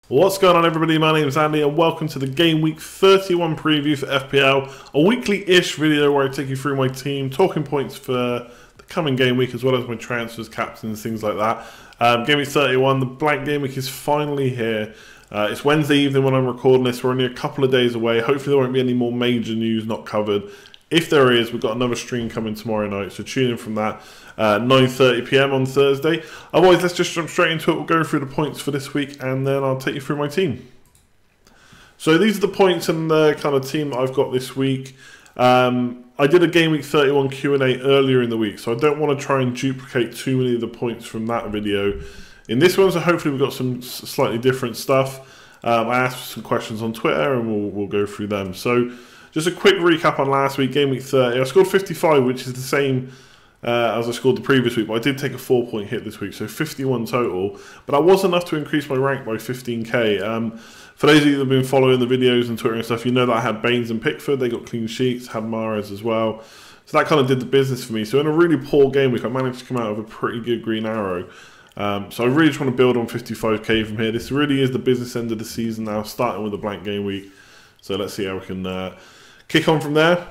What's going on, everybody? My name is Andy and welcome to the Game Week 31 preview for FPL, a weekly-ish video where I take you through my team, talking points for the coming game week as well as my transfers, captains, things like that. Game Week 31, the blank game week is finally here. It's Wednesday evening when I'm recording this. We're only a couple of days away. Hopefully there won't be any more major news not covered. If there is, we've got another stream coming tomorrow night, so tune in from that. 9:30 PM on Thursday. Otherwise, let's just jump straight into it. We'll go through the points for this week and then I'll take you through my team. So these are the points and the kind of team that I've got this week. I did a Game Week 31 Q&A earlier in the week, so I don't want to try and duplicate too many of the points from that video in this one, so hopefully we've got some slightly different stuff. I asked some questions on Twitter and we'll go through them. So just a quick recap on last week, Game Week 30. I scored 55, which is the same as I scored the previous week, but I did take a 4-point hit this week, so 51 total. But that was enough to increase my rank by 15k. For those of you that have been following the videos and Twitter and stuff, you know that I had Baines and Pickford. They got clean sheets, had Mahrez as well. So that kind of did the business for me. So in a really poor game week, I managed to come out with a pretty good green arrow. So I really just want to build on 55k from here. This really is the business end of the season now, starting with a blank game week. So let's see how we can kick on from there.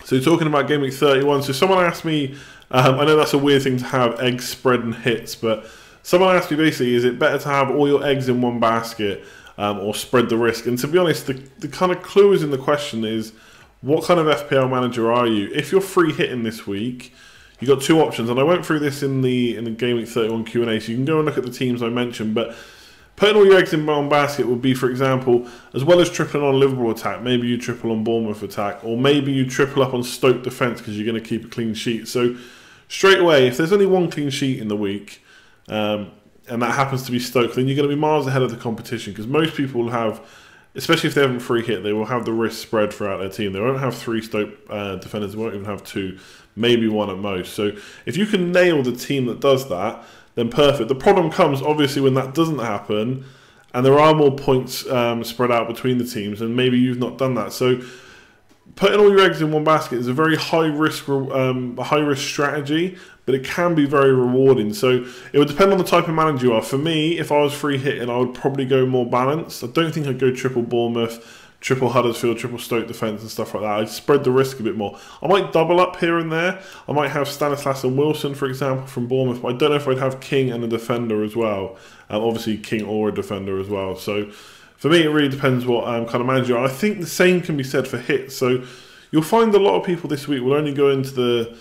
So talking about Game Week 31, so someone asked me, I know that's a weird thing to have, eggs, spread and hits, but someone asked me basically, is it better to have all your eggs in one basket or spread the risk? And to be honest, the kind of clue is in the question is, what kind of FPL manager are you? If you're free hitting this week, you've got two options, and I went through this in the Game Week 31 Q&A, so you can go and look at the teams I mentioned, but putting all your eggs in one basket would be, for example, as well as tripling on Liverpool attack, maybe you triple on Bournemouth attack, or maybe you triple up on Stoke defence because you're going to keep a clean sheet. So straight away, if there's only one clean sheet in the week, and that happens to be Stoke, then you're going to be miles ahead of the competition, because most people will have, especially if they haven't free hit, they will have the risk spread throughout their team. They won't have 3 Stoke defenders, they won't even have 2, maybe 1 at most. So if you can nail the team that does that, then perfect. The problem comes, obviously, when that doesn't happen and there are more points spread out between the teams, and maybe you've not done that. So putting all your eggs in one basket is a very high risk strategy, but it can be very rewarding. So it would depend on the type of manager you are. For me, if I was free hitting, I would probably go more balanced. I don't think I'd go triple Bournemouth, triple Huddersfield, triple Stoke defence and stuff like that. I'd spread the risk a bit more. I might double up here and there. I might have Stanislas and Wilson, for example, from Bournemouth, but I don't know if I'd have King and a defender as well. Obviously, King or a defender as well. So for me, it really depends what kind of manager you are. I think the same can be said for hits. So you'll find a lot of people this week will only go into the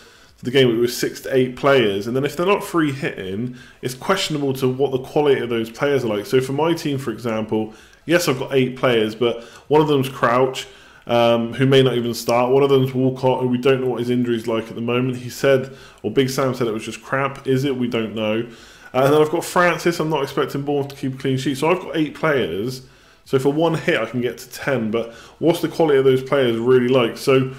game week with 6 to 8 players, and then if they're not free hitting, it's questionable to what the quality of those players are like. So for my team, for example, yes, I've got 8 players, but one of them's Crouch, who may not even start. One of them's Walcott, who we don't know what his injury's like at the moment. He said, or Big Sam said, it was just crap. Is it? We don't know. And then I've got Francis. I'm not expecting Bournemouth to keep a clean sheet. So I've got 8 players. So for one hit, I can get to 10. But what's the quality of those players really like? So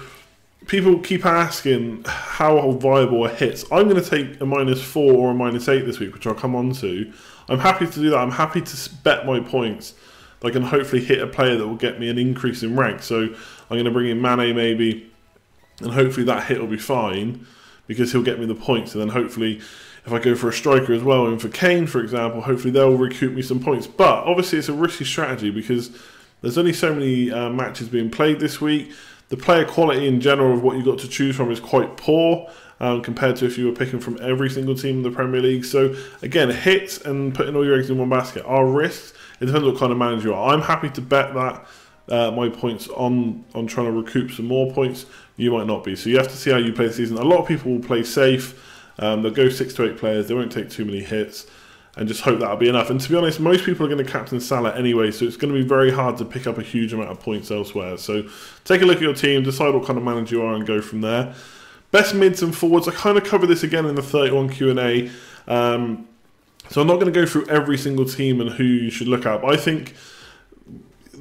people keep asking how viable are hits. I'm going to take a -4 or a -8 this week, which I'll come on to. I'm happy to do that. I'm happy to bet my points. I can hopefully hit a player that will get me an increase in rank. So I'm going to bring in Mane maybe, and hopefully that hit will be fine because he'll get me the points. And then hopefully if I go for a striker as well, and for Kane, for example, hopefully they'll recoup me some points. But obviously it's a risky strategy because there's only so many matches being played this week. The player quality in general of what you've got to choose from is quite poor compared to if you were picking from every single team in the Premier League. So again, hits and putting all your eggs in one basket are risks. It depends what kind of manager you are. I'm happy to bet that my points on trying to recoup some more points. You might not be. So you have to see how you play the season. A lot of people will play safe. They'll go 6 to 8 players. They won't take too many hits and just hope that'll be enough. And to be honest, most people are going to captain Salah anyway, so it's going to be very hard to pick up a huge amount of points elsewhere. So take a look at your team, decide what kind of manager you are, and go from there. Best mids and forwards. I kind of covered this again in the 31 Q&A. So I'm not going to go through every single team and who you should look at, but I think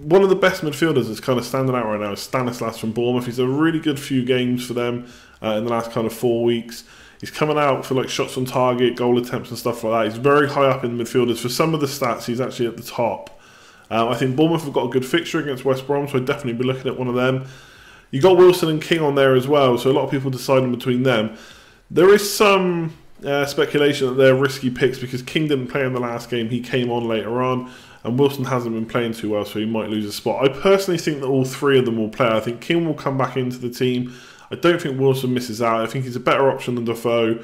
one of the best midfielders that's kind of standing out right now is Stanislas from Bournemouth. He's a really good few games for them in the last kind of 4 weeks. He's coming out for like shots on target, goal attempts and stuff like that. He's very high up in the midfielders. For some of the stats, he's actually at the top. I think Bournemouth have got a good fixture against West Brom, so I'd definitely be looking at one of them. You got Wilson and King on there as well, so a lot of people deciding between them. There is some speculation that they're risky picks because King didn't play in the last game. He came on later on, and Wilson hasn't been playing too well, so he might lose a spot. I personally think that all three of them will play. I think King will come back into the team. I don't think Wilson misses out. I think he's a better option than Defoe.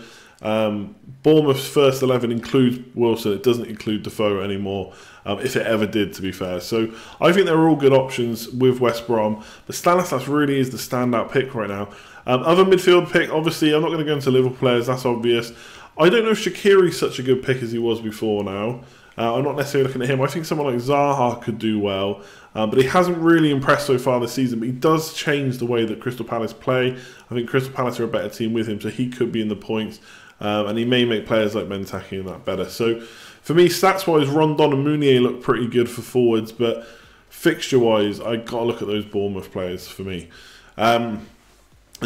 Bournemouth's first 11 includes Wilson. It doesn't include Defoe anymore, if it ever did, to be fair. So I think they're all good options with West Brom. But Stanislas really is the standout pick right now. Other midfield pick, obviously, I'm not going to go into Liverpool players, that's obvious. I don't know if Shaqiri's such a good pick as he was before now. I'm not necessarily looking at him. I think someone like Zaha could do well, but he hasn't really impressed so far this season. But he does change the way that Crystal Palace play. I think Crystal Palace are a better team with him, so he could be in the points. And he may make players like Benteke and that better. So for me, stats-wise, Rondon and Mounier look pretty good for forwards, but fixture-wise, I got to look at those Bournemouth players for me. And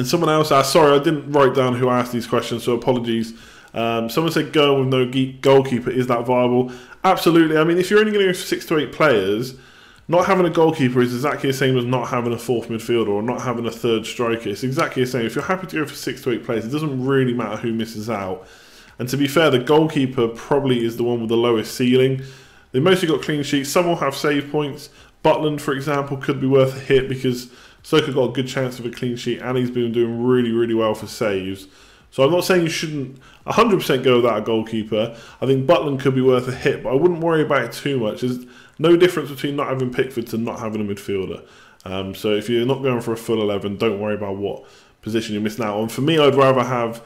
someone else asked, sorry, I didn't write down who asked these questions, so apologies. Someone said going with no goalkeeper, is that viable? Absolutely. I mean, if you're only going to go for 6 to 8 players, not having a goalkeeper is exactly the same as not having a fourth midfielder or not having a third striker. It's exactly the same. If you're happy to go for 6 to 8 players, it doesn't really matter who misses out. And to be fair, the goalkeeper probably is the one with the lowest ceiling. They mostly got clean sheets. Some will have save points. Butland, for example, could be worth a hit because Soka got a good chance of a clean sheet and he's been doing really, really well for saves. So I'm not saying you shouldn't 100% go without a goalkeeper. I think Butland could be worth a hit, but I wouldn't worry about it too much. There's no difference between not having Pickford to not having a midfielder. So if you're not going for a full 11, don't worry about what position you're missing out on. For me, I'd rather have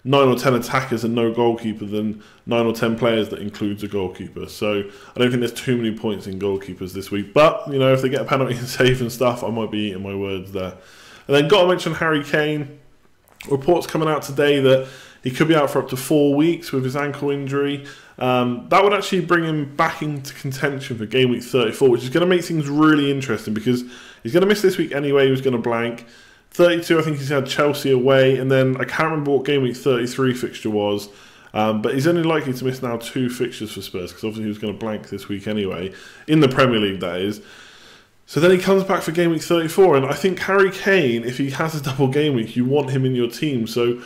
9 or 10 attackers and no goalkeeper than 9 or 10 players that includes a goalkeeper. So I don't think there's too many points in goalkeepers this week. But, you know, if they get a penalty and save and stuff, I might be eating my words there. And then got to mention Harry Kane. Reports coming out today that he could be out for up to 4 weeks with his ankle injury. That would actually bring him back into contention for game week 34, which is going to make things really interesting because he's going to miss this week anyway. He was going to blank. 32, I think he's had Chelsea away, and then I can't remember what game week 33 fixture was, but he's only likely to miss now 2 fixtures for Spurs because obviously he was going to blank this week anyway, in the Premier League that is. So then he comes back for game week 34, and I think Harry Kane, if he has a double game week, you want him in your team. So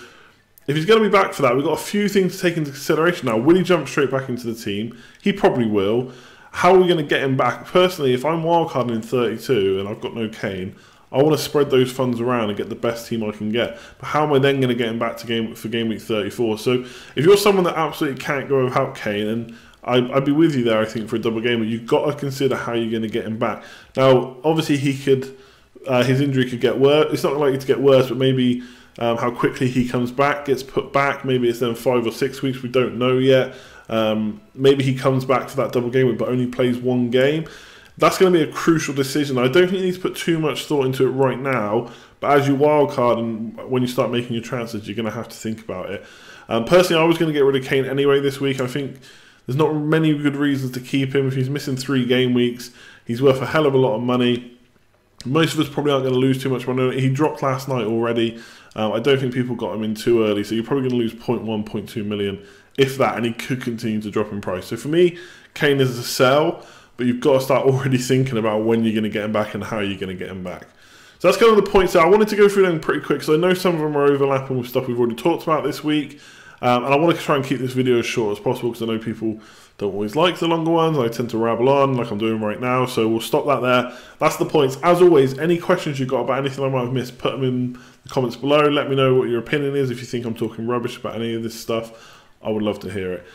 if he's going to be back for that, we've got a few things to take into consideration now. Will he jump straight back into the team? He probably will. How are we going to get him back? Personally, if I'm wildcarding in 32 and I've got no Kane, I want to spread those funds around and get the best team I can get. But how am I then going to get him back to game week 34? So if you're someone that absolutely can't go without Kane, and I'd be with you there, I think, for a double game, but you've got to consider how you're going to get him back. Now, obviously, he could, his injury could get worse. It's not likely to get worse, but maybe how quickly he comes back, gets put back. Maybe it's then 5 or 6 weeks. We don't know yet. Maybe he comes back for that double game week, but only plays 1 game. That's going to be a crucial decision. I don't think you need to put too much thought into it right now, but as you wildcard and when you start making your transfers, you're going to have to think about it. Personally, I was going to get rid of Kane anyway this week. I think there's not many good reasons to keep him. If he's missing 3 game weeks, he's worth a hell of a lot of money. Most of us probably aren't going to lose too much money. He dropped last night already. I don't think people got him in too early, so you're probably going to lose 0.1, 0.2 million, if that, and he could continue to drop in price. So for me, Kane is a sell, but you've got to start already thinking about when you're going to get him back and how you're going to get him back. So that's kind of the points there. I wanted to go through them pretty quick, because I know some of them are overlapping with stuff we've already talked about this week. And I want to try and keep this video as short as possible because I know people don't always like the longer ones. I tend to rabble on like I'm doing right now, so we'll stop that there. That's the points. As always, any questions you've got about anything I might have missed, put them in the comments below. Let me know what your opinion is. If you think I'm talking rubbish about any of this stuff, I would love to hear it.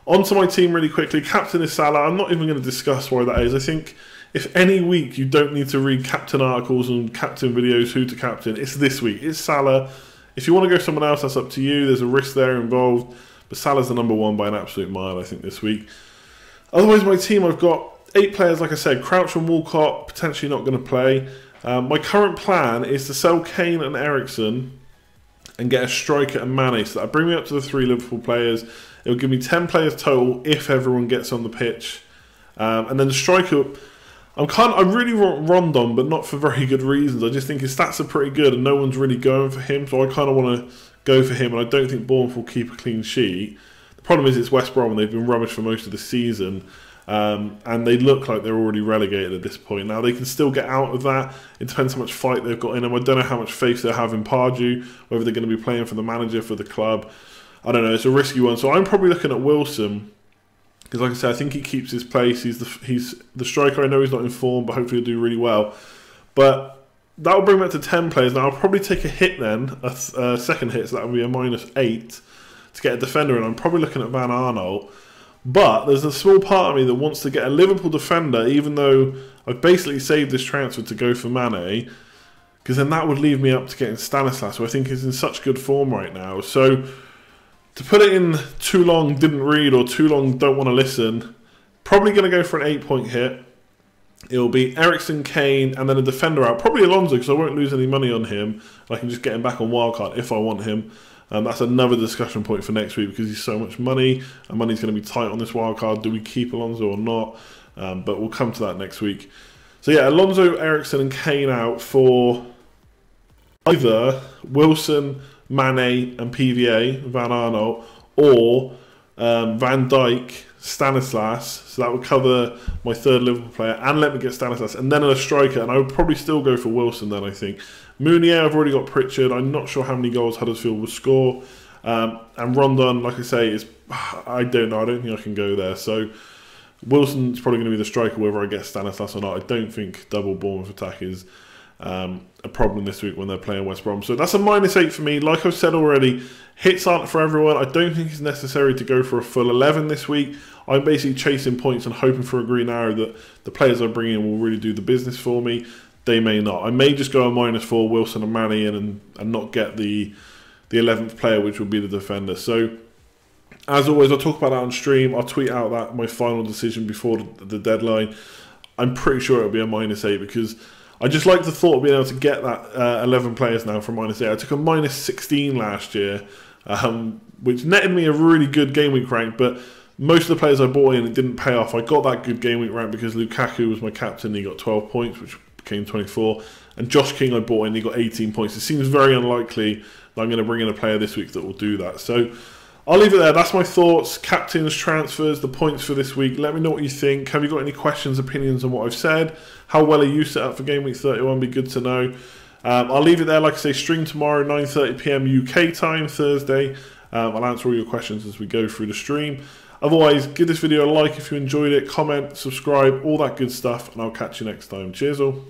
On to my team really quickly. Captain is Salah. I'm not even going to discuss why that is. I think if any week you don't need to read captain articles and captain videos, who to captain, it's this week. It's Salah. If you want to go someone else, that's up to you. There's a risk there involved. But Salah's the #1 by an absolute mile, I think, this week. Otherwise, my team, I've got 8 players, like I said. Crouch and Walcott, potentially not going to play. My current plan is to sell Kane and Eriksen and get a striker and Mane. So that bring me up to the 3 Liverpool players. It will give me 10 players total if everyone gets on the pitch. And then the striker, I really want Rondon, but not for very good reasons. I just think his stats are pretty good and no one's really going for him, so I kind of want to go for him, and I don't think Bournemouth will keep a clean sheet. The problem is it's West Brom and they've been rubbish for most of the season, and they look like they're already relegated at this point. Now, they can still get out of that. It depends how much fight they've got in them. I don't know how much faith they have in Pardew, whether they're going to be playing for the manager, for the club. I don't know, it's a risky one. So I'm probably looking at Wilson. Because like I said, I think he keeps his place. He's the striker. I know he's not in form, but hopefully he'll do really well. But that will bring me up to 10 players. Now I'll probably take a hit then, a second hit, so that will be a -8 to get a defender. And I'm probably looking at Van Aanholt. But there's a small part of me that wants to get a Liverpool defender, even though I've basically saved this transfer to go for Mane. Because then that would leave me up to getting Stanislas, who I think is in such good form right now. So to put it in too long didn't read or too long don't want to listen, probably going to go for an 8-point hit. It'll be Eriksen, Kane, and then a defender out. Probably Alonso, because I won't lose any money on him. I can just get him back on wildcard if I want him. That's another discussion point for next week because he's so much money, and money's going to be tight on this wildcard. Do we keep Alonso or not? But we'll come to that next week. So yeah, Alonso, Eriksen, and Kane out for either Wilson, Mane and PVA, Van Aanholt, or Van Dijk, Stanislas. So that would cover my third Liverpool player and let me get Stanislas. And then a striker, and I would probably still go for Wilson then, I think. Meunier, I've already got Pritchard. I'm not sure how many goals Huddersfield will score. And Rondon, like I say, is I don't know. I don't think I can go there. So Wilson's probably going to be the striker whether I get Stanislas or not. I don't think double Bournemouth attack is a problem this week when they're playing West Brom. So that's a -8 for me. Like I've said already, hits aren't for everyone. I don't think it's necessary to go for a full 11 this week. I'm basically chasing points and hoping for a green arrow that the players I bring in will really do the business for me. They may not. I may just go a -4 Wilson and Mane in and not get the 11th player, which will be the defender. So as always, I'll talk about that on stream. I'll tweet out that my final decision before the deadline. I'm pretty sure it'll be a -8 because I just like the thought of being able to get that 11 players now from -8. I took a -16 last year, which netted me a really good game week rank, but most of the players I bought in, it didn't pay off. I got that good game week rank because Lukaku was my captain. He got 12 points, which became 24. And Josh King I bought in, he got 18 points. It seems very unlikely that I'm going to bring in a player this week that will do that. So I'll leave it there. That's my thoughts, captains, transfers, the points for this week. Let me know what you think. Have you got any questions, opinions on what I've said? How well are you set up for Game Week 31? Be good to know. I'll leave it there. Like I say, stream tomorrow, 9:30 PM UK time, Thursday. I'll answer all your questions as we go through the stream. Otherwise, give this video a like if you enjoyed it, comment, subscribe, all that good stuff, and I'll catch you next time. Cheers all.